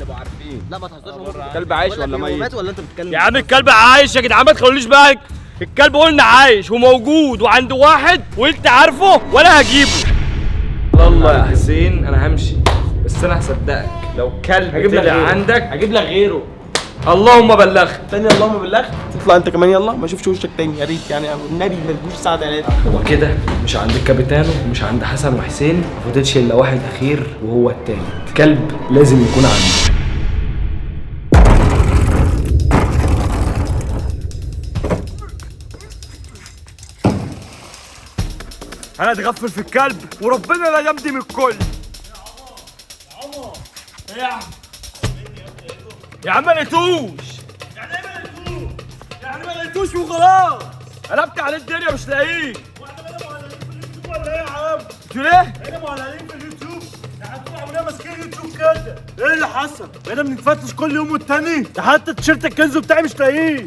تبقوا عارفين. لا ما تهزرش. الكلب عايش ولا ميت؟ مات ولا انت بتتكلم؟ يا عم الكلب عايش يا جدعان، ما تخلونيش بالك. الكلب قلنا عايش وموجود وعند واحد وانت عارفه ولا هجيبه. والله يا حسين انا همشي، بس انا هصدقك لو كلب طلع عندك هجيب لك غيره. اللهم بلغت. تاني اللهم بلغت. تطلع انت كمان يلا ما اشوفش وشك تاني يا ريت يعني، النبي ما تجيش الساعه 3. وكده مش عند الكابيتانو ومش عند حسن وحسين، ما فضلش الا واحد اخير وهو التالت. كلب لازم يكون عنده. انا اتغفل في الكلب وربنا لا يمضي من الكل. يا عم يا عم ما لقيتوش. يعني ايه ما لقيتوش؟ يعني ما لقيتوش وخلاص. قلبت على الدنيا مش لاقيه. واحنا بقينا معلقين في اليوتيوب ولا ايه يا عم؟ بتقول ايه؟ بقينا معلقين في اليوتيوب. يعني طول عمرنا ماسكين اليوتيوب كده. ايه اللي حصل؟ بقينا بنتفتش كل يوم والتاني. ده حتى التيشيرت الكنزو بتاعي مش لاقيه.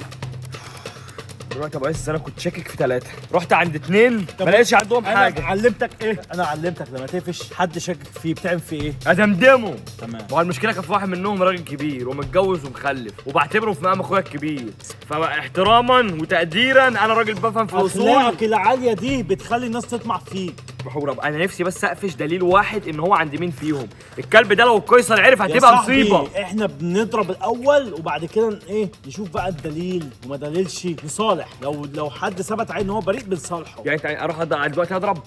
دلوقتي يا ابو عز انا كنت شاكك في 3، رحت عند 2 ما لقيتش عندهم حاجه. انا علمتك ايه؟ انا علمتك لما تقفش حد شاكك فيه بتعمل فيه ايه؟ ادمدمه. تمام. ما هو المشكله كان في واحد منهم راجل كبير ومتجوز ومخلف وبعتبره في مقام اخويا الكبير، فاحتراما وتقديرا انا راجل بفهم في الاصول. اخلاقك العاليه دي بتخلي الناس تطمع فيك. بحورب انا نفسي بس اقفش دليل واحد ان هو عند مين فيهم. الكلب ده لو القيصر عرف يا هتبقى صاحبي، مصيبه. احنا بنضرب الاول وبعد كده ايه نشوف بقى الدليل، وما دليلش نصالح. لو حد ثبت عليه ان هو بريء بنصالحه. يعني انت اروح دلوقتي اضرب؟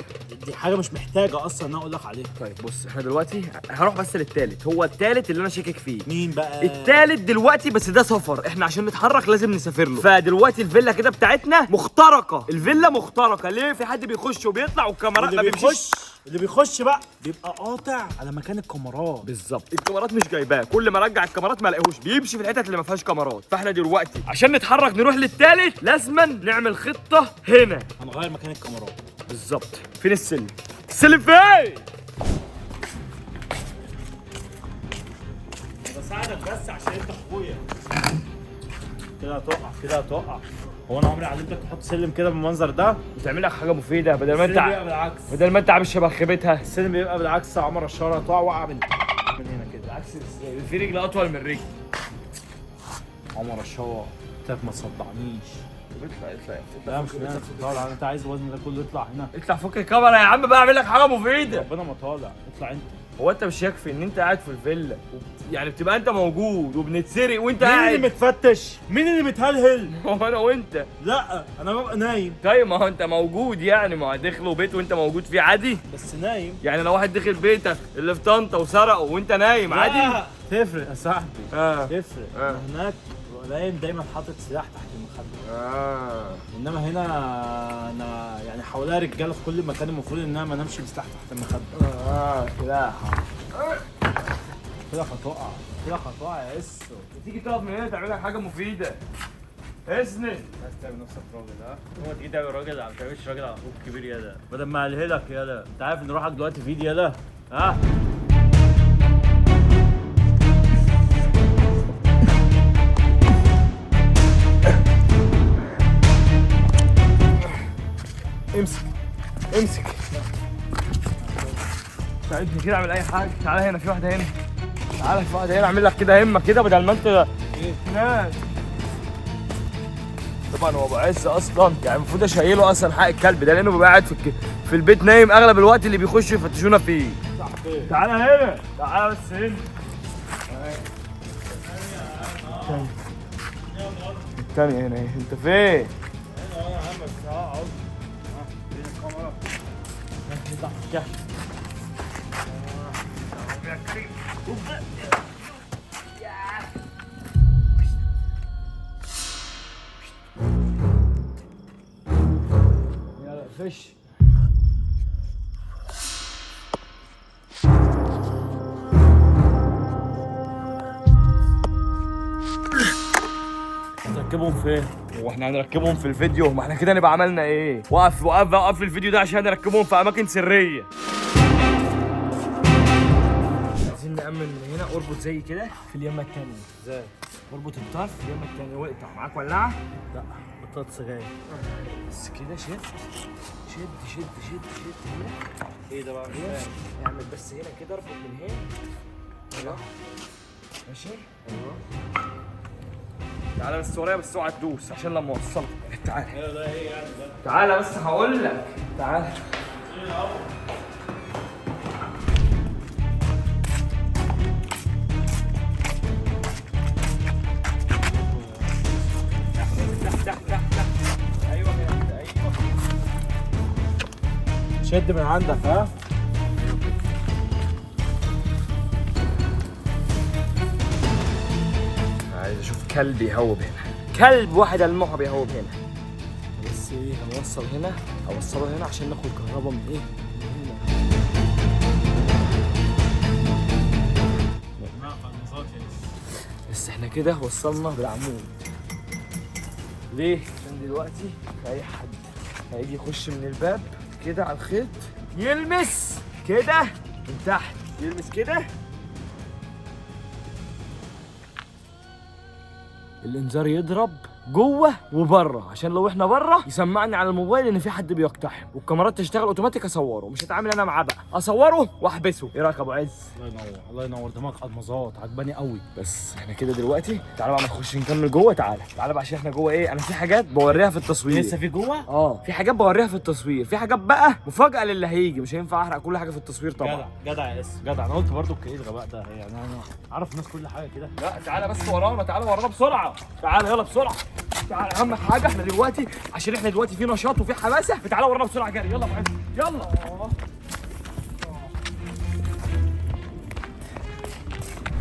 دي حاجه مش محتاجه اصلا ان انا اقول لك عليها. طيب بص احنا دلوقتي هروح بس للتالت، هو التالت اللي انا شاكك فيه. مين بقى؟ التالت دلوقتي، بس ده سفر، احنا عشان نتحرك لازم نسافر له. فدلوقتي الفيلا كده بتاعتنا مخترقه، الفيلا مخترقه. ليه؟ في حد بيخش وبيطلع والكاميرات ما بيمشيش. اللي بيخش بقى بيبقى قاطع على مكان الكاميرات. بالظبط، الكاميرات مش جايباه، كل ما ارجع الكاميرات ما الاقيهوش، بيمشي في الحتت اللي ما فيهاش كاميرات. فاحنا دلوقتي عشان نتحرك نروح للتالت لازما نعمل خطه هنا. هنغير مكان الكاميرات. بالظبط. فين السلم؟ السلم فين؟ بساعدك بس عشان انت اخويا. كده هتقع كده هتقع. هو انا عمري علمتك تحط سلم كده بالمنظر ده؟ بتعمل لك حاجه مفيده بدل ما السلم بيبقى انت بالعكس. بدل ما انت عامل شبه خيبتها. السلم بيبقى بالعكس. عمر الشارع تقع وقع من هنا كده. بالعكس، في رجل اطول من رجل. عمر الشارع قلت لك ما تصدعنيش. اطلع لا مش نافع طالع. انت عايز الوزن ده كله يطلع هنا؟ اطلع فك الكاميرا يا عم بقى، اعمل لك حاجه مفيده. ربنا ما طالع. اطلع انت. هو انت مش يكفي ان انت قاعد في الفيلا يعني بتبقى انت موجود وبنتسرق وانت مين اللي قاعد؟ متفتش؟ مين اللي متهلهل؟ هو انا وانت. لا انا ببقى نايم. طيب ما هو انت موجود يعني، ما هو دخلوا بيت وانت موجود فيه عادي. بس نايم. يعني لو واحد دخل بيتك اللي في طنطا وسرقه وانت نايم عادي؟ لا، تفرق يا صاحبي. تفرق. آه. هناك نايم دايما حاطط سلاح تحت المخده. انما هنا انا يعني حواليا رجاله في كل مكان، المفروض ان انا ما انامش بسلاح تحت المخده. كده كده هتقع. كده هتقع يا اسو. تيجي تقف من هنا تعمل لك حاجه مفيده. اسند. عايز تعمل نفسك راجل؟ ها؟ هو تيجي تعمل راجل ما تعملش راجل على اخوك كبير يالا. بدل ما الهلك يالا. انت عارف ان روحك دلوقتي في ايدي يالا؟ ها؟ امسك ساعدني كده اعمل اي حاجه. تعالى هنا، في واحده هنا. تعالى في واحده هنا، اعمل لك كده همه كده بدل ما انت ناس. طبعا هو ابو عز اصلا يعني المفروض اشيله اصلا حق الكلب ده، لانه بيبقى قاعد في البيت نايم اغلب الوقت اللي بيخشوا يفتشونا فيه. تعالى هنا، تعالى بس هنا. الثانية هنا. انت فين؟ يلا فش. تركبهم فين؟ واحنا هنركبهم في الفيديو؟ ما احنا كده نبقى عملنا ايه؟ وقف الفيديو ده عشان نركبهم في اماكن سريه. عايزين نأمن من هنا. اربط زي كده في اليمه التانية. ازاي؟ اربط الطرف في اليمه التانية واقطع. معاك ولاعه؟ لا بطاطا سجاير. بس كده شد هنا. ايه ده بقى؟ اعمل بس هنا كده، اربط من هنا. ماشي؟ ايوه. تعالى بس ورايا بس اوعى تدوس عشان لما اوصلك. تعالى. ايوه ده ايه يعني ده؟ تعالى بس هقول لك. تعالى. ايوه كده ايوه. شد من عندك ها. عايز اشوف كلب يهوب هنا. كلب واحد المحا بيهوب هنا. بس ايه هنوصل هنا اوصله هنا عشان ناخد كهرباء من ايه؟ بس احنا كده وصلنا بالعمود. ليه؟ عشان دلوقتي اي حد هيجي يخش من الباب كده على الخيط يلمس كده من تحت، يلمس كده الانذار يضرب جوه وبره، عشان لو احنا بره يسمعني على الموبايل ان في حد بيقتحم، والكاميرات تشتغل اوتوماتيك اصوره، مش هتعامل انا معاه بقى، اصوره واحبسه. ايه رايك يا ابو عز؟ الله ينور الله ينور، دماغك المظات عجباني قوي. بس احنا كده دلوقتي تعالى بقى نخش نكمل جوه. تعالى بقى عشان احنا جوه ايه، انا في حاجات بوريها في التصوير. لسه في جوه؟ في حاجات بوريها في التصوير، في حاجات بقى مفاجاه للي هيجي، مش هينفع احرق كل حاجه في التصوير طبعا. جدع يا اس جدع. انا قلت برضو ايه الغباء ده، يعني انا اعرف الناس كل حاجه كده. لا تعالى بس ورانا، تعالى ورانا بسرعه، تعالى يلا بسرعه. تعالى اهم حاجه احنا دلوقتي عشان احنا دلوقتي في نشاط وفي حماسه، فتعالى ورانا بسرعه جري. يلا يا يلا.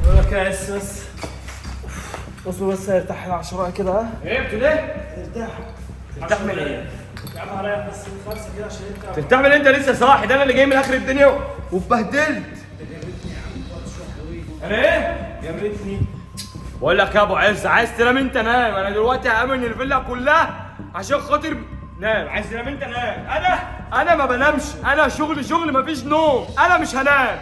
بقول لك يا اس بس اصبر بس ارتاح لي 10 كده. ها ايه بتقول ايه؟ ارتاح. ترتاح من ايه؟ يا عم هريح بس خمسه كده عشان انت ترتاح من انت لسه صاحي؟ ده انا اللي جاي من اخر الدنيا واتبهدلت. انا ايه؟ جابتني. بقول لك يا ابو عز، عايز تنام انت نام، انا دلوقتي هامن الفيلا كلها عشان خاطر نام. عايز تنام انت نام، انا ما بنامش، انا شغل مفيش نوم، انا مش هنام.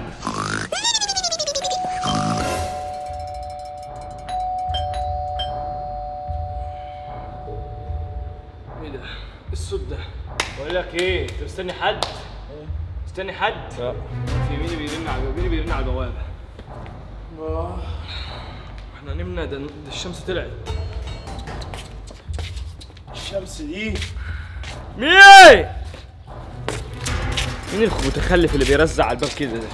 ايه ده؟ الصوت ده؟ بقول لك ايه، انت مستني حد؟ مستني حد؟ لا. في مين بيرن على البوابه؟ احنا نمنا، ده الشمس طلعت. الشمس دي مين المتخلف اللي بيرزع على الباب كده ده؟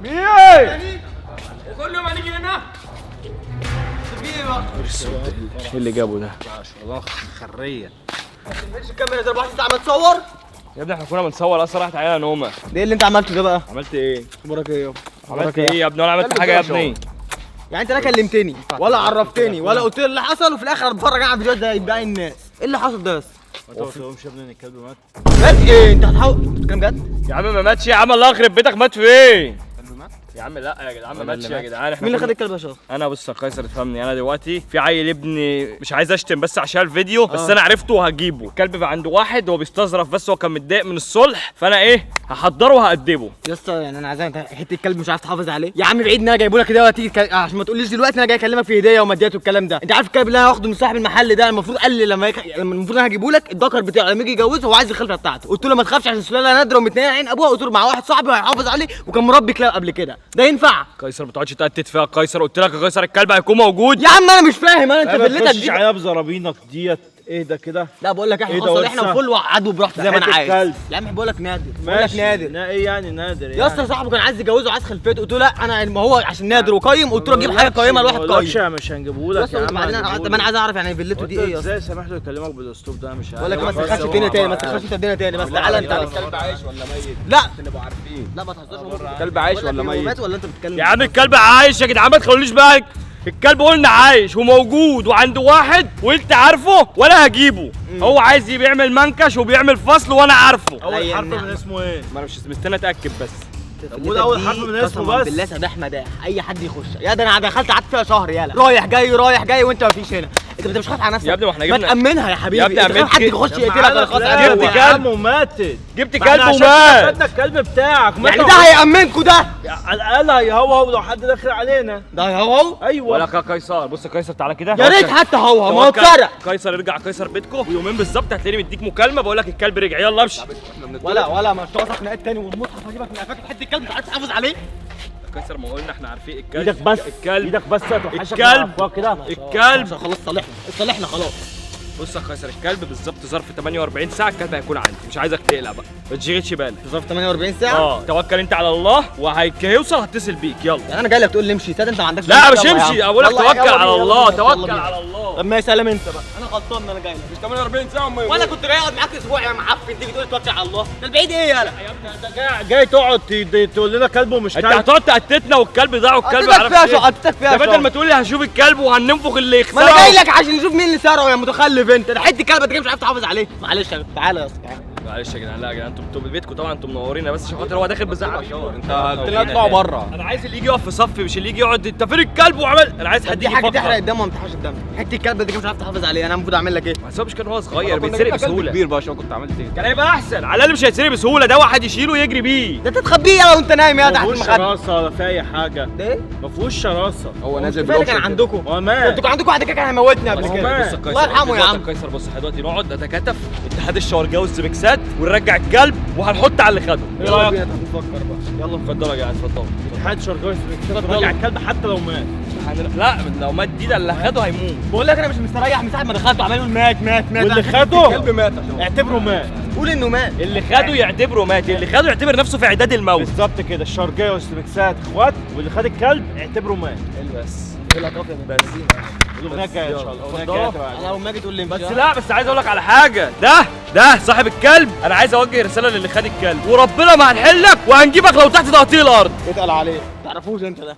مين؟ كل يوم هنيجي هنا؟ في ايه بقى؟ ايه اللي جابه ده؟ شغلانه خريه. مش الكاميرا ده الواحد عمال تصور؟ يا ابني احنا كنا بنصور اصلا، راحت علينا نومه. ده ايه اللي انت عملته ده بقى؟ عملت ايه؟ اخبارك ايه يابا؟ عملت ايه يا ابني؟ ولا عملت حاجه يا ابني؟ يعني انت لا كلمتني ولا عرفتني ولا قلت لي اللي حصل، وفي الاخر اتفرج على الفيديو ده يبقى الناس ايه اللي حصل ده بس؟ انت ما قلتلهمش يا ابني ان الكلب مات؟ مات ايه؟ انت هتحاول تتكلم جد؟ يا عم ما ماتش يا عم، الله يخرب بيتك، مات فين؟ يا عم لا يا جدعان ما ماتش يا جدعان. احنا مين اللي خد الكلب يا شباب؟ انا بص يا قيصر افهمني، انا دلوقتي في عيل ابني، مش عايز اشتم بس عشان الفيديو، بس انا عرفته وهجيبه. الكلب بقى عنده واحد، هو بيستظرف بس، هو كان متضايق من الصلح، فانا ايه هحضره وهأدبه. يا اسطى يعني انا عايز انت حته الكلب مش عارف تحافظ عليه يا عم، بعيد ان انا جايبه لك هديه وتيجي عشان ما تقوليش دلوقتي انا جاي اكلمك في هديه وماديات والكلام ده. انت عارف الكلب اللي انا واخده من صاحب المحل ده، المفروض قال لي لما المفروض انا هجيبه لك الدكر بتاعه لما يجي يجوزه هو عايز الخلفه بتاعته، قلت له ما تخافش عشان السلاله نادره ومتنين عين ابوها، قلت له مع واحد صاحبي هيحافظ عليه وكان مربي كلاب قبل كده، ده ينفع؟ قيصر ما تقعدش تقتت فيها قيصر، قلت لك يا قيصر الكلب هيكون موجود. يا عم انا مش فاهم، انا انت فلتك دي عليها بزرابينك ديت. اهدى كده. لا بقول لك احنا ايه ده اصلا احنا وسع؟ فل وعدوا براحتي زي ما انا حتة عايز. كلب. يا عم بقول لك نادر، بقول لك نادر. ايه يعني نادر يا اسطى صاحبه كان عايز يجوزه وعايز خلفته، قلت له لا انا ما هو عشان نادر وقيم، قلت له اجيب حاجه قيمه لواحد قيم. مش هنجيبه لك يا عم. بعدين انا عايز اعرف يعني فيلته دي ايه يا اسطى. ازاي سامح له يكلمك بالاسلوب ده؟ مش بقول لك ما تدخلش الدنيا تاني، ما تدخلش الدنيا تاني، بس تعالى انت. الكلب عايش ولا ميت؟ لا نبقوا عارفين. لا ما تهزرش. الكلب عايش ولا ميت؟ مات ولا انت بتتكلم؟ يا عم الكلب عايش يا جدعان، ما تخلونيش بالك. الكلب قلنا عايش وموجود وعنده واحد وانت عارفه ولا هجيبه. هو عايز بيعمل منكش وبيعمل فصل وانا عارفه. اول حرف من اسمه ايه؟ ما انا مش مستني اتاكد بس. قول اول حرف من اسمه بس. بالله سداح مداح اي حد يخش. يا ده انا دخلت قعدت فيها شهر، يالا رايح جاي رايح جاي وانت مفيش هنا. انت مش خايف على نفسك يا ابني ما احنا ما جبنا تامنها يا حبيبي. يا ابني انت خايف أمنت حد كده. يخش يقتلك معانا ولا خلاص كلاب عرفت. جبت يا كلب. عم وماتت. جبت ما احنا كلب عشان ومات. خدنا الكلب بتاعك. يعني ده هيأمنكوا ده؟ على الاقل هيهوهو لو حد داخل علينا. ده هو ايوه. ولا قيصر، بص يا قيصر تعالى كده. يا ريت حتى هو ما هو توكل. اتسرق. قيصر ارجع قيصر بيتكم ويومين بالظبط هتلاقيني مديك مكالمه بقول لك الكلب رجع، يلا امشي. ولا ما تقعد خناقات تاني والمصحف هجيبك من قفاك حته الكلب مش عارف تحافظ عليه. قيصر ما قلنا احنا عارفين الكلب. ايدك بس الكلب ايدك بس هتوحشك الكلب. مع كده. الكلب خلاص صالحنا خلاص. بص يا قيصر الكلب بالظبط ظرف 48 ساعه الكلب هيكون عندي، مش عايزك تقلق بقى ما تشغلش بالك. ظرف 48 ساعه. توكل انت على الله وهيوصل هتصل بيك يلا. يعني انا جاي لك تقول لي امشي انت ما عندكش. لا مش يلا يا امشي عم. اقول لك يلا توكل يلا على بينا، الله يلا توكل بينا. على الله. طب ما يا سلام انت بقى انا غلطان ان انا جاي لك. مش 48 ساعه امال وانا كنت جاي اقعد معاك اسبوع يا معفن تيجي تقول لي توكل على الله. ده البعيد ايه يالا؟ جاي تقعد تقول لنا كلب ومش انت كلب. هتقعد تأتتنا والكلب ضاع والكلب قطتك فيها معرفش شو ايه. قطتك فيها ده شو. بدل ما تقول لي هشوف الكلب وهننفخ اللي ما انا يخسره. جاي لك عشان نشوف مين اللي سرقه يا متخلف انت. ده حته كلب انت مش عارف تحافظ عليه. معلش يا تعالى يا اسطى تعالى. معلش يا جدعان، لا يا جدعان انتوا بيتكم طبعا انتوا منورينا بس عشان خاطر هو داخل بزعق شاور. انت قلت لك اطلعوا بره. انا عايز اللي يجي يقف في صف مش اللي يجي يقعد انت فين الكلب وعمل. انا عايز حد دي يجي حاجه تحرق يفكر. الدم وما تحرقش الدم. حته الكلب دي مش عارف تحافظ عليه. انا المفروض اعمل لك ايه؟ بس هو مش كان هو صغير بيتسرق كلب بسهوله. كبير بقى عشان كنت عملت ايه؟ كان هيبقى احسن على الاقل مش هيتسرق بسهوله، ده واحد يشيله ويجري بيه. ده انت تخبيه يلا وانت نايم يا ما تحت فيهوش المخده. شراسه ولا في اي حاجه. ايه؟ ما فيهوش شراسه. هو نازل كفايه كان عندكم. هو مات. انتوا كان عندكم واحد كده كان هيموتني قبل بص كده. مات. يا قيصر، الله يرحمه يا دلوقتي عم. قيصر بص احنا دلوقتي نقعد نتكاتف اتحاد الشوارجاوي والزبكسات ونرجع الكلب وهنحط على اللي خده. ايه رايك؟ نفكر بقى. يلا اتفضلوا يا جدعان اتفضلوا. اتحاد شرجاوي رجع الكلب حتى لو مات. لا لو مات دي ده اللي خده هيموت. بقول لك انا مش مستريح من ساعه ما دخلت وعمال يقول مات مات مات. واللي أنا خده الكلب مات عشان اعتبره مات. قول انه مات. اللي خده يعتبره مات، اللي خده يعتبر نفسه في اعداد الموت. بالظبط كده الشرجاوي والسبكسات اخوات واللي خد الكلب اعتبره مات. بس بس الاغنيه الجايه ان شاء الله. الاغنيه الجايه تبقى انا لما اجي تقول لي بس لا بس عايز اقول لك على حاجه. ده صاحب الكلب انا عايز اوجه رساله للي خد الكلب وربنا ما هنحلك وهنجيبك لو تحت تقطيع الارض. اتقل عليه. تعرفوش انت ده.